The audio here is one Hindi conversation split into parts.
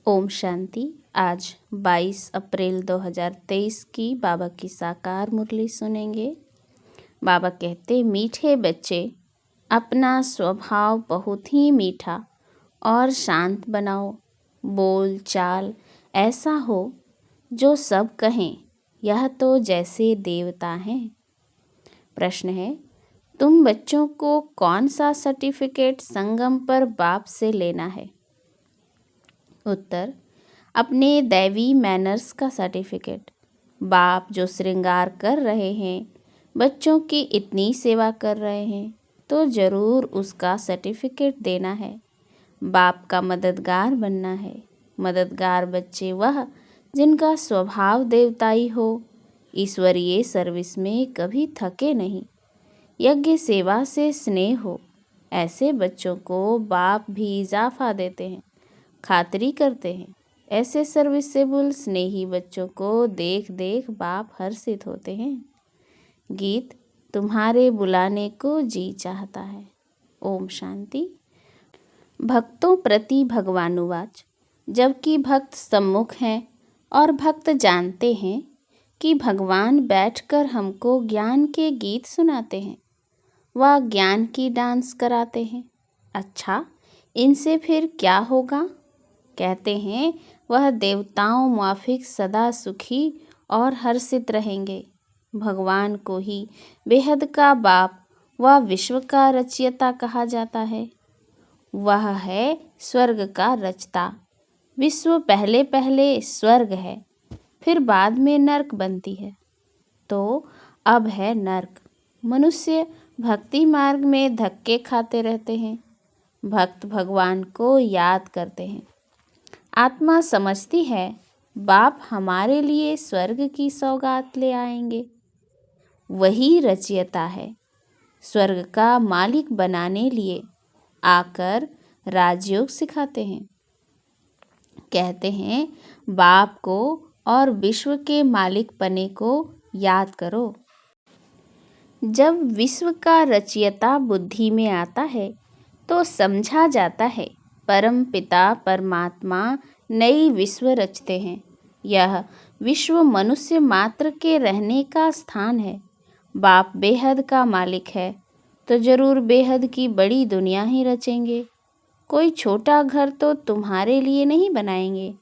ओम शांति। आज 22 अप्रैल 2023 की बाबा की साकार मुरली सुनेंगे। बाबा कहते, मीठे बच्चे, अपना स्वभाव बहुत ही मीठा और शांत बनाओ। बोल चाल ऐसा हो जो सब कहें यह तो जैसे देवता हैं। प्रश्न है, तुम बच्चों को कौन सा सर्टिफिकेट संगम पर बाप से लेना है? उत्तर, अपने दैवी मैनर्स का सर्टिफिकेट। बाप जो श्रृंगार कर रहे हैं, बच्चों की इतनी सेवा कर रहे हैं, तो ज़रूर उसका सर्टिफिकेट देना है। बाप का मददगार बनना है। मददगार बच्चे वह जिनका स्वभाव देवताई हो, ईश्वरीय सर्विस में कभी थके नहीं, यज्ञ सेवा से स्नेह हो, ऐसे बच्चों को बाप भी इजाफा देते हैं, खातिरी करते हैं। ऐसे सर्विसेबल स्नेही बच्चों को देख देख बाप हर्षित होते हैं। गीत, तुम्हारे बुलाने को जी चाहता है। ओम शांति। भक्तों प्रति भगवानुवाच। जबकि भक्त सम्मुख हैं और भक्त जानते हैं कि भगवान बैठकर हमको ज्ञान के गीत सुनाते हैं, वह ज्ञान की डांस कराते हैं। अच्छा, इनसे फिर क्या होगा? कहते हैं, वह देवताओं माफिक सदा सुखी और हर्षित रहेंगे। भगवान को ही बेहद का बाप व विश्व का रचयिता कहा जाता है। वह है स्वर्ग का रचता। विश्व पहले पहले स्वर्ग है, फिर बाद में नरक बनती है, तो अब है नरक। मनुष्य भक्ति मार्ग में धक्के खाते रहते हैं। भक्त भगवान को याद करते हैं। आत्मा समझती है बाप हमारे लिए स्वर्ग की सौगात ले आएंगे। वही रचयिता है। स्वर्ग का मालिक बनाने लिए आकर राजयोग सिखाते हैं। कहते हैं, बाप को और विश्व के मालिक पने को याद करो। जब विश्व का रचयिता बुद्धि में आता है तो समझा जाता है परम पिता परमात्मा नई विश्व रचते हैं। यह विश्व मनुष्य मात्र के रहने का स्थान है। बाप बेहद का मालिक है, तो जरूर बेहद की बड़ी दुनिया ही रचेंगे। कोई छोटा घर तो तुम्हारे लिए नहीं बनाएंगे,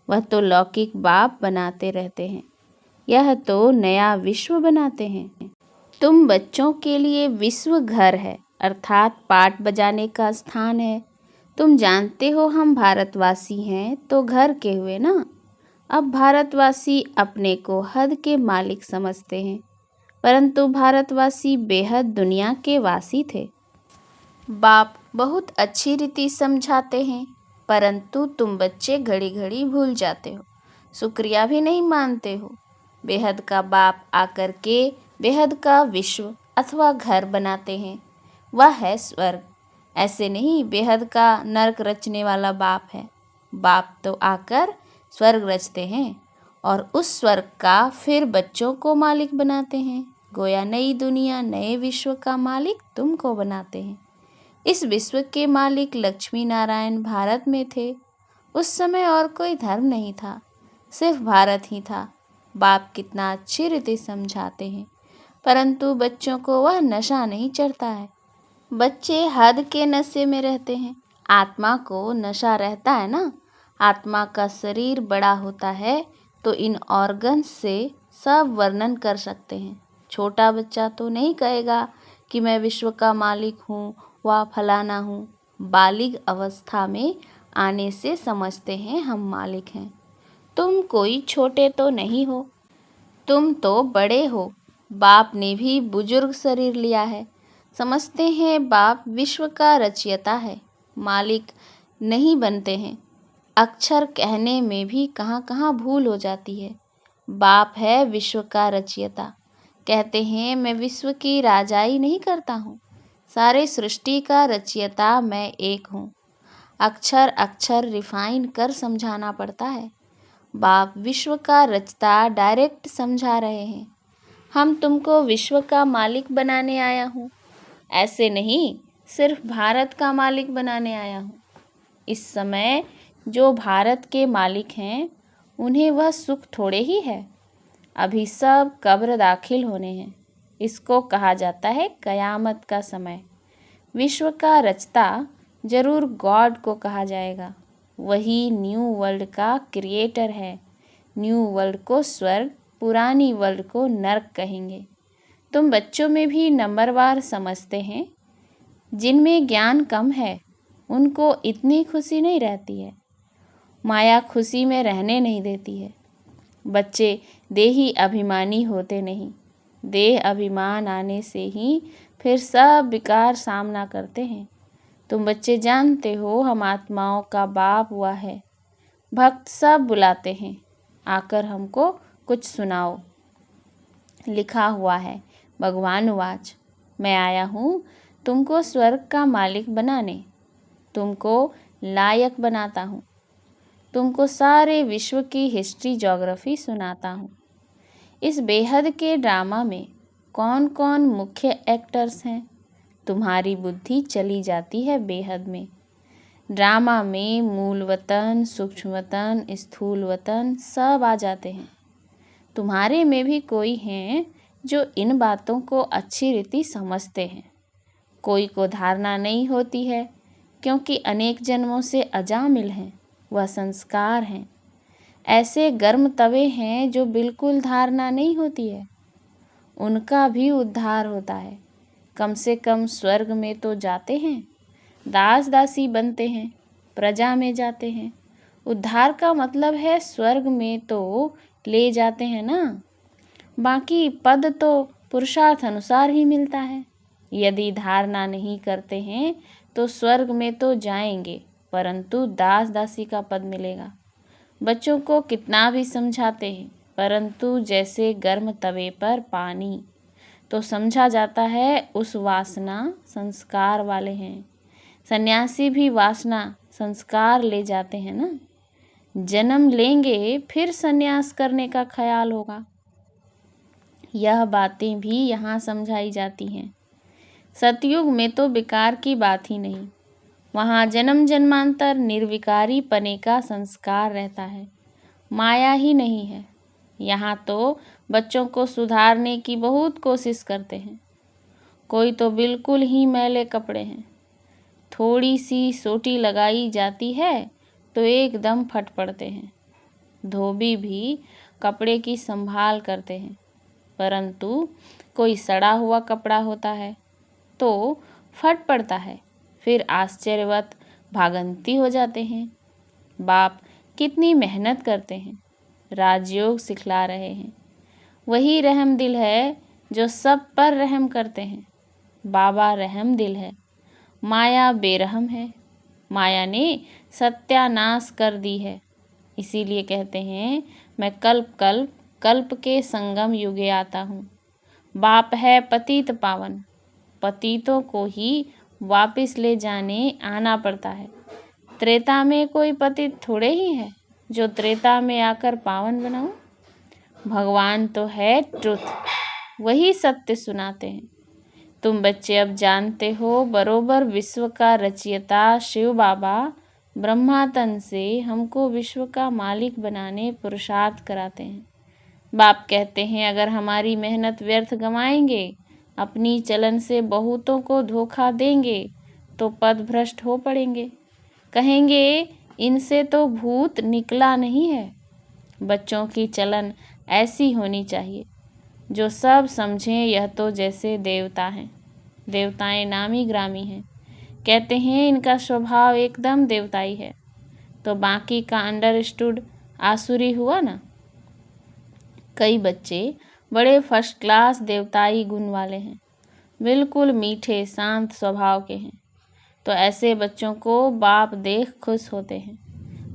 वह तो लौकिक बाप बनाते रहते हैं। यह तो नया विश्व बनाते हैं। तुम बच्चों के लिए विश्व घर है, अर्थात पाठ बजाने का स्थान है। तुम जानते हो हम भारतवासी हैं, तो घर के हुए ना। अब भारतवासी अपने को हद के मालिक समझते हैं, परंतु भारतवासी बेहद दुनिया के वासी थे। बाप बहुत अच्छी रीति समझाते हैं, परंतु तुम बच्चे घड़ी घड़ी भूल जाते हो, शुक्रिया भी नहीं मानते हो। बेहद का बाप आकर के बेहद का विश्व अथवा घर बनाते हैं, वह है स्वर्ग। ऐसे नहीं बेहद का नरक रचने वाला बाप है। बाप तो आकर स्वर्ग रचते हैं और उस स्वर्ग का फिर बच्चों को मालिक बनाते हैं। गोया नई दुनिया नए विश्व का मालिक तुमको बनाते हैं। इस विश्व के मालिक लक्ष्मी नारायण भारत में थे। उस समय और कोई धर्म नहीं था, सिर्फ भारत ही था। बाप कितना अच्छी रीति समझाते हैं, परंतु बच्चों को वह नशा नहीं चढ़ता है। बच्चे हद के नशे में रहते हैं। आत्मा को नशा रहता है ना। आत्मा का शरीर बड़ा होता है तो इन ऑर्गन्स से सब वर्णन कर सकते हैं। छोटा बच्चा तो नहीं कहेगा कि मैं विश्व का मालिक हूँ व फलाना हूँ। बालिग अवस्था में आने से समझते हैं हम मालिक हैं। तुम कोई छोटे तो नहीं हो, तुम तो बड़े हो। बाप ने भी बुजुर्ग शरीर लिया है। समझते हैं बाप विश्व का रचयिता है, मालिक नहीं बनते हैं। अक्षर कहने में भी कहाँ कहाँ भूल हो जाती है। बाप है विश्व का रचयिता। कहते हैं मैं विश्व की राजाई नहीं करता हूँ, सारे सृष्टि का रचयिता मैं एक हूँ। अक्षर अक्षर रिफाइन कर समझाना पड़ता है। बाप विश्व का रचता डायरेक्ट समझा रहे हैं। हम तुमको विश्व का मालिक बनाने आया हूँ, ऐसे नहीं सिर्फ भारत का मालिक बनाने आया हूँ। इस समय जो भारत के मालिक हैं उन्हें वह सुख थोड़े ही है। अभी सब कब्र दाखिल होने हैं। इसको कहा जाता है कयामत का समय। विश्व का रचता जरूर गॉड को कहा जाएगा। वही न्यू वर्ल्ड का क्रिएटर है। न्यू वर्ल्ड को स्वर्ग, पुरानी वर्ल्ड को नर्क कहेंगे। तुम बच्चों में भी नंबरवार समझते हैं। जिनमें ज्ञान कम है उनको इतनी खुशी नहीं रहती है। माया खुशी में रहने नहीं देती है। बच्चे देही अभिमानी होते नहीं। देह अभिमान आने से ही फिर सब विकार सामना करते हैं। तुम बच्चे जानते हो हम आत्माओं का बाप हुआ है। भक्त सब बुलाते हैं, आकर हमको कुछ सुनाओ। लिखा हुआ है, भगवान उवाच, मैं आया हूँ तुमको स्वर्ग का मालिक बनाने। तुमको लायक बनाता हूँ। तुमको सारे विश्व की हिस्ट्री ज्योग्राफी सुनाता हूँ। इस बेहद के ड्रामा में कौन कौन मुख्य एक्टर्स हैं, तुम्हारी बुद्धि चली जाती है बेहद में। ड्रामा में मूल वतन, सूक्ष्म वतन, स्थूल वतन सब आ जाते हैं। तुम्हारे में भी कोई हैं जो इन बातों को अच्छी रीति समझते हैं। कोई को धारणा नहीं होती है क्योंकि अनेक जन्मों से अजामिल हैं, वह संस्कार हैं। ऐसे गर्म तवे हैं जो बिल्कुल धारणा नहीं होती है, उनका भी उद्धार होता है। कम से कम स्वर्ग में तो जाते हैं, दास दासी बनते हैं, प्रजा में जाते हैं। उद्धार का मतलब है स्वर्ग में तो ले जाते हैं ना। बाकी पद तो पुरुषार्थ अनुसार ही मिलता है। यदि धारणा नहीं करते हैं तो स्वर्ग में तो जाएंगे, परंतु दास दासी का पद मिलेगा। बच्चों को कितना भी समझाते हैं, परंतु जैसे गर्म तवे पर पानी, तो समझा जाता है उस वासना संस्कार वाले हैं। सन्यासी भी वासना संस्कार ले जाते हैं ना। जन्म लेंगे फिर सन्यास करने का ख्याल होगा। यह बातें भी यहाँ समझाई जाती हैं। सतयुग में तो विकार की बात ही नहीं। वहाँ जन्म जन्मांतर निर्विकारी पने का संस्कार रहता है, माया ही नहीं है। यहाँ तो बच्चों को सुधारने की बहुत कोशिश करते हैं। कोई तो बिल्कुल ही मैले कपड़े हैं। थोड़ी सी सोटी लगाई जाती है तो एकदम फट पड़ते हैं। धोबी भी कपड़े की संभाल करते हैं, परंतु कोई सड़ा हुआ कपड़ा होता है तो फट पड़ता है, फिर आश्चर्यवत भागंती हो जाते हैं। बाप कितनी मेहनत करते हैं, राजयोग सिखला रहे हैं। वही रहम दिल है जो सब पर रहम करते हैं। बाबा रहम दिल है, माया बेरहम है। माया ने सत्यानाश कर दी है। इसीलिए कहते हैं मैं कल्प कल्प कल्प के संगम युगे आता हूँ। बाप है पतित पावन, पतितों को ही वापस ले जाने आना पड़ता है। त्रेता में कोई पतित थोड़े ही है जो त्रेता में आकर पावन बनाऊं। भगवान तो है ट्रुथ, वही सत्य सुनाते हैं। तुम बच्चे अब जानते हो बरोबर विश्व का रचयिता शिव बाबा ब्रह्मा तन से हमको विश्व का मालिक बनाने पुरुषार्थ कराते हैं। बाप कहते हैं अगर हमारी मेहनत व्यर्थ गंवाएंगे, अपनी चलन से बहुतों को धोखा देंगे तो पद भ्रष्ट हो पड़ेंगे। कहेंगे इनसे तो भूत निकला नहीं है। बच्चों की चलन ऐसी होनी चाहिए जो सब समझें यह तो जैसे देवता हैं। देवताएं नामी ग्रामी हैं, कहते हैं इनका स्वभाव एकदम देवताई है, तो बाकी का अंडरस्टूड आसुरी हुआ ना। कई बच्चे बड़े फर्स्ट क्लास देवताई गुण वाले हैं, बिल्कुल मीठे शांत स्वभाव के हैं, तो ऐसे बच्चों को बाप देख खुश होते हैं।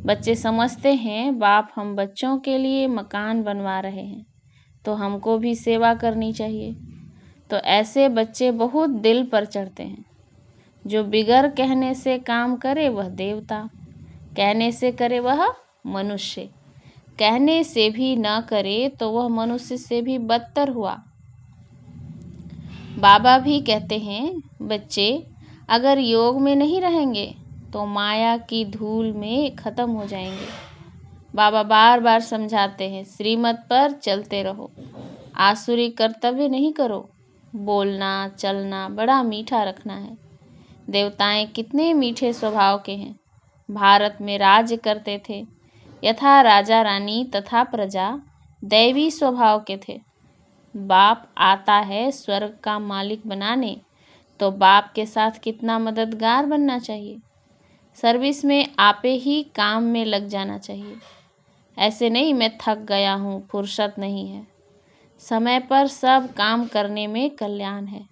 बच्चे समझते हैं बाप हम बच्चों के लिए मकान बनवा रहे हैं, तो हमको भी सेवा करनी चाहिए। तो ऐसे बच्चे बहुत दिल पर चढ़ते हैं। जो बिगर कहने से काम करे वह देवता, कहने से करे वह मनुष्य, कहने से भी न करे तो वह मनुष्य से भी बदतर हुआ। बाबा भी कहते हैं बच्चे अगर योग में नहीं रहेंगे तो माया की धूल में खत्म हो जाएंगे। बाबा बार बार समझाते हैं, श्रीमत पर चलते रहो, आसुरी कर्तव्य नहीं करो। बोलना चलना बड़ा मीठा रखना है। देवताएं कितने मीठे स्वभाव के हैं। भारत में राज्य करते थे, यथा राजा रानी तथा प्रजा दैवी स्वभाव के थे। बाप आता है स्वर्ग का मालिक बनाने, तो बाप के साथ कितना मददगार बनना चाहिए। सर्विस में आपे ही काम में लग जाना चाहिए। ऐसे नहीं मैं थक गया हूँ, फुर्सत नहीं है। समय पर सब काम करने में कल्याण है।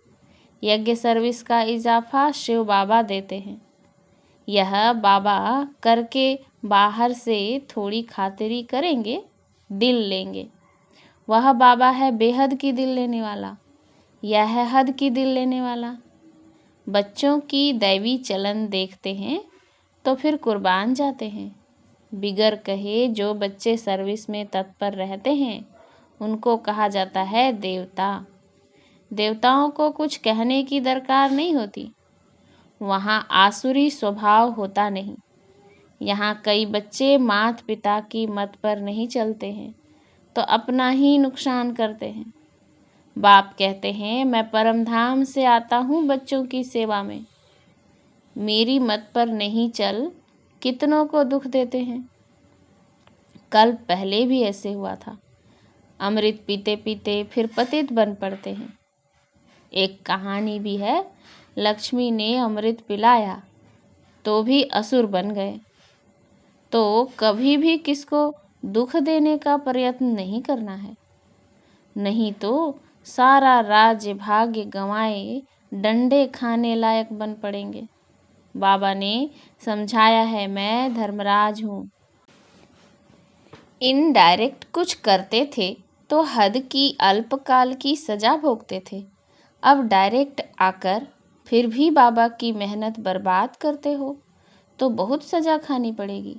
यज्ञ सर्विस का इजाफा शिव बाबा देते हैं। यह बाबा करके बाहर से थोड़ी खातिरी करेंगे, दिल लेंगे। वह बाबा है बेहद की दिल लेने वाला, यह है हद की दिल लेने वाला। बच्चों की दैवी चलन देखते हैं तो फिर कुर्बान जाते हैं। बिगर कहे जो बच्चे सर्विस में तत्पर रहते हैं उनको कहा जाता है देवता। देवताओं को कुछ कहने की दरकार नहीं होती। वहाँ आसुरी स्वभाव होता नहीं। यहाँ कई बच्चे माता पिता की मत पर नहीं चलते हैं तो अपना ही नुकसान करते हैं। बाप कहते हैं मैं परम धाम से आता हूँ बच्चों की सेवा में। मेरी मत पर नहीं चल कितनों को दुख देते हैं। कल पहले भी ऐसे हुआ था। अमृत पीते पीते फिर पतित बन पड़ते हैं। एक कहानी भी है, लक्ष्मी ने अमृत पिलाया तो भी असुर बन गए। तो कभी भी किसको दुख देने का प्रयत्न नहीं करना है, नहीं तो सारा राज्य भाग्य गंवाए डंडे खाने लायक बन पड़ेंगे। बाबा ने समझाया है मैं धर्मराज हूँ। इनडायरेक्ट कुछ करते थे तो हद की अल्पकाल की सजा भोगते थे। अब डायरेक्ट आकर फिर भी बाबा की मेहनत बर्बाद करते हो तो बहुत सजा खानी पड़ेगी।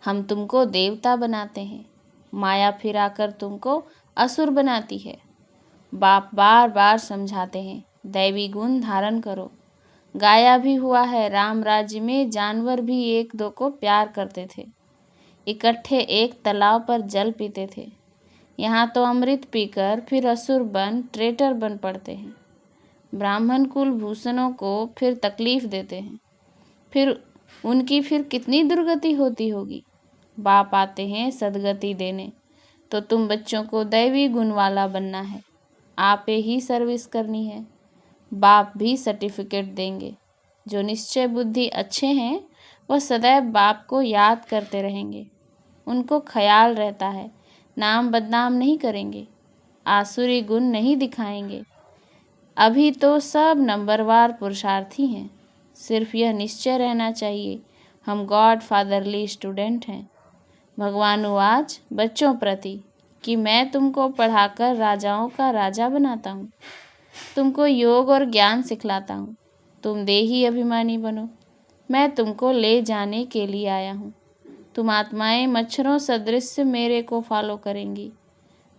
हम तुमको देवता बनाते हैं, माया फिर आकर तुमको असुर बनाती है। बाप बार बार समझाते हैं दैवी गुण धारण करो। गाया भी हुआ है, राम राज्य में जानवर भी एक दो को प्यार करते थे, इकट्ठे एक तालाब पर जल पीते थे। यहाँ तो अमृत पीकर फिर असुर बन ट्रेटर बन पड़ते हैं। ब्राह्मण कुल भूषणों को फिर तकलीफ देते हैं, फिर उनकी फिर कितनी दुर्गति होती होगी। बाप आते हैं सदगति देने, तो तुम बच्चों को दैवी गुण वाला बनना है, आपे ही सर्विस करनी है। बाप भी सर्टिफिकेट देंगे। जो निश्चय बुद्धि अच्छे हैं वह सदैव बाप को याद करते रहेंगे। उनको ख्याल रहता है नाम बदनाम नहीं करेंगे, आसुरी गुण नहीं दिखाएंगे। अभी तो सब नंबरवार पुरुषार्थी हैं। सिर्फ यह निश्चय रहना चाहिए हम गॉड फादरली स्टूडेंट हैं। भगवान उवाच बच्चों प्रति कि मैं तुमको पढ़ाकर राजाओं का राजा बनाता हूँ, तुमको योग और ज्ञान सिखलाता हूँ। तुम देही अभिमानी बनो, मैं तुमको ले जाने के लिए आया हूँ। तुम आत्माएं मच्छरों सदृश मेरे को फॉलो करेंगी।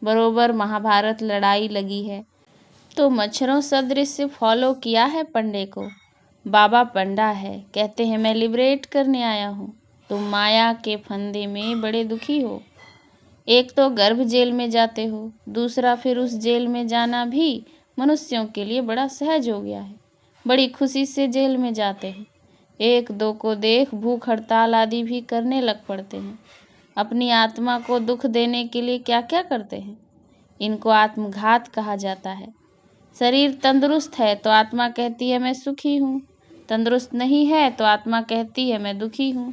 बरोबर महाभारत लड़ाई लगी है तो मच्छरों सदृश फॉलो किया है पंडे को। बाबा पंडा है, कहते हैं मैं लिबरेट करने आया हूँ। तुम माया के फंदे में बड़े दुखी हो। एक तो गर्भ जेल में जाते हो, दूसरा फिर उस जेल में जाना भी मनुष्यों के लिए बड़ा सहज हो गया है। बड़ी खुशी से जेल में जाते हैं। एक दो को देख भूख हड़ताल आदि भी करने लग पड़ते हैं। अपनी आत्मा को दुख देने के लिए क्या क्या करते हैं। इनको आत्मघात कहा जाता है। शरीर तंदुरुस्त है तो आत्मा कहती है मैं सुखी हूँ, तंदुरुस्त नहीं है तो आत्मा कहती है मैं दुखी हूँ।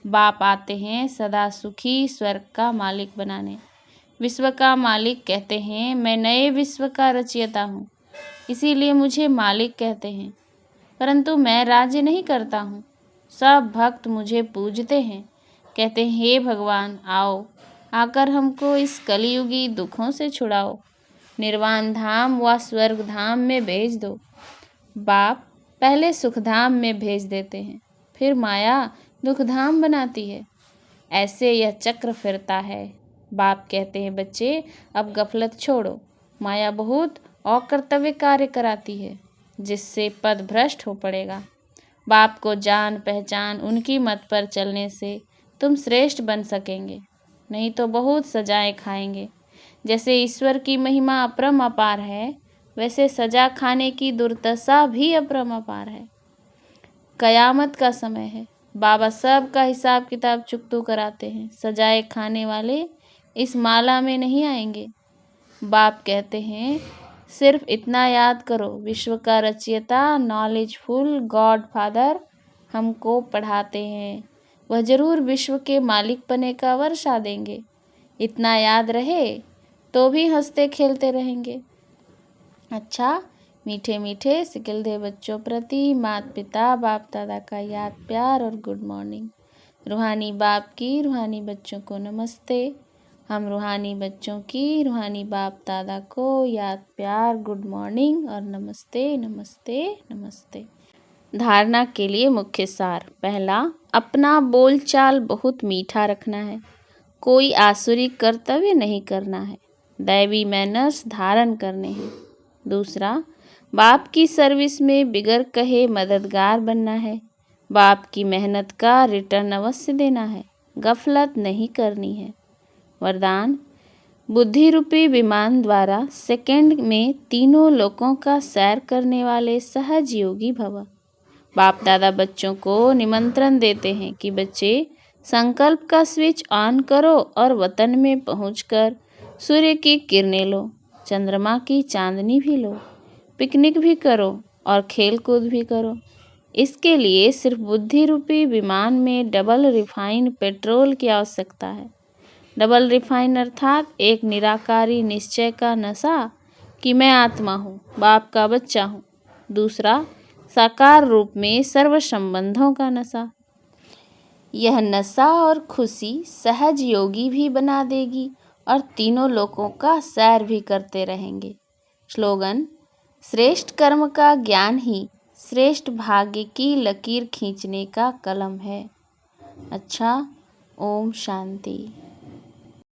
बाप आते हैं सदा सुखी स्वर्ग का मालिक बनाने। विश्व का मालिक कहते हैं मैं नए विश्व का रचयिता हूँ, इसीलिए मुझे मालिक कहते हैं। परंतु मैं राज्य नहीं करता हूँ। सब भक्त मुझे पूजते हैं, कहते हैं हे भगवान आओ, आकर हमको इस कलयुगी दुखों से छुड़ाओ, निर्वाण धाम व स्वर्ग धाम में भेज दो। बाप पहले सुख धाम में भेज देते हैं, फिर माया दुख धाम बनाती है। ऐसे यह चक्र फिरता है। बाप कहते हैं बच्चे अब गफलत छोड़ो, माया बहुत अकर्तव्य कार्य कराती है जिससे पद भ्रष्ट हो पड़ेगा। बाप को जान पहचान उनकी मत पर चलने से तुम श्रेष्ठ बन सकेंगे, नहीं तो बहुत सजाएं खाएंगे। जैसे ईश्वर की महिमा अपरम अपार है, वैसे सजा खाने की दुर्दशा भी अपरम अपार है। कयामत का समय है, बाबा सब का हिसाब किताब चुकतू कराते हैं। सजाए खाने वाले इस माला में नहीं आएंगे। बाप कहते हैं सिर्फ इतना याद करो, विश्व का रचयिता नॉलेजफुल गॉड फादर हमको पढ़ाते हैं, वह जरूर विश्व के मालिक बने का वर्षा देंगे। इतना याद रहे तो भी हंसते खेलते रहेंगे। अच्छा, मीठे मीठे सिकिलधे बच्चों प्रति माता पिता बाप दादा का याद प्यार और गुड मॉर्निंग। रूहानी बाप की रूहानी बच्चों को नमस्ते। हम रूहानी बच्चों की रूहानी बाप दादा को याद प्यार गुड मॉर्निंग और नमस्ते नमस्ते नमस्ते। धारणा के लिए मुख्य सार। पहला, अपना बोलचाल बहुत मीठा रखना है, कोई आसुरी कर्तव्य नहीं करना है, दैवी मैनर्स धारण करने हैं। दूसरा, बाप की सर्विस में बिगर कहे मददगार बनना है, बाप की मेहनत का रिटर्न अवश्य देना है, गफलत नहीं करनी है। वरदान, बुद्धि रूपी विमान द्वारा सेकंड में तीनों लोकों का सैर करने वाले सहज योगी भव। बाप दादा बच्चों को निमंत्रण देते हैं कि बच्चे संकल्प का स्विच ऑन करो और वतन में पहुंचकर सूर्य की किरणें लो, चंद्रमा की चांदनी भी लो, पिकनिक भी करो और खेल कूद भी करो। इसके लिए सिर्फ बुद्धि रूपी विमान में डबल रिफाइंड पेट्रोल की आवश्यकता है। डबल रिफाइन अर्थात एक निराकारी निश्चय का नशा कि मैं आत्मा हूँ, बाप का बच्चा हूँ। दूसरा, साकार रूप में सर्व संबंधों का नशा। यह नशा और खुशी सहज योगी भी बना देगी और तीनों लोकों का सैर भी करते रहेंगे। स्लोगन, श्रेष्ठ कर्म का ज्ञान ही श्रेष्ठ भाग्य की लकीर खींचने का कलम है। अच्छा, ओम शांति।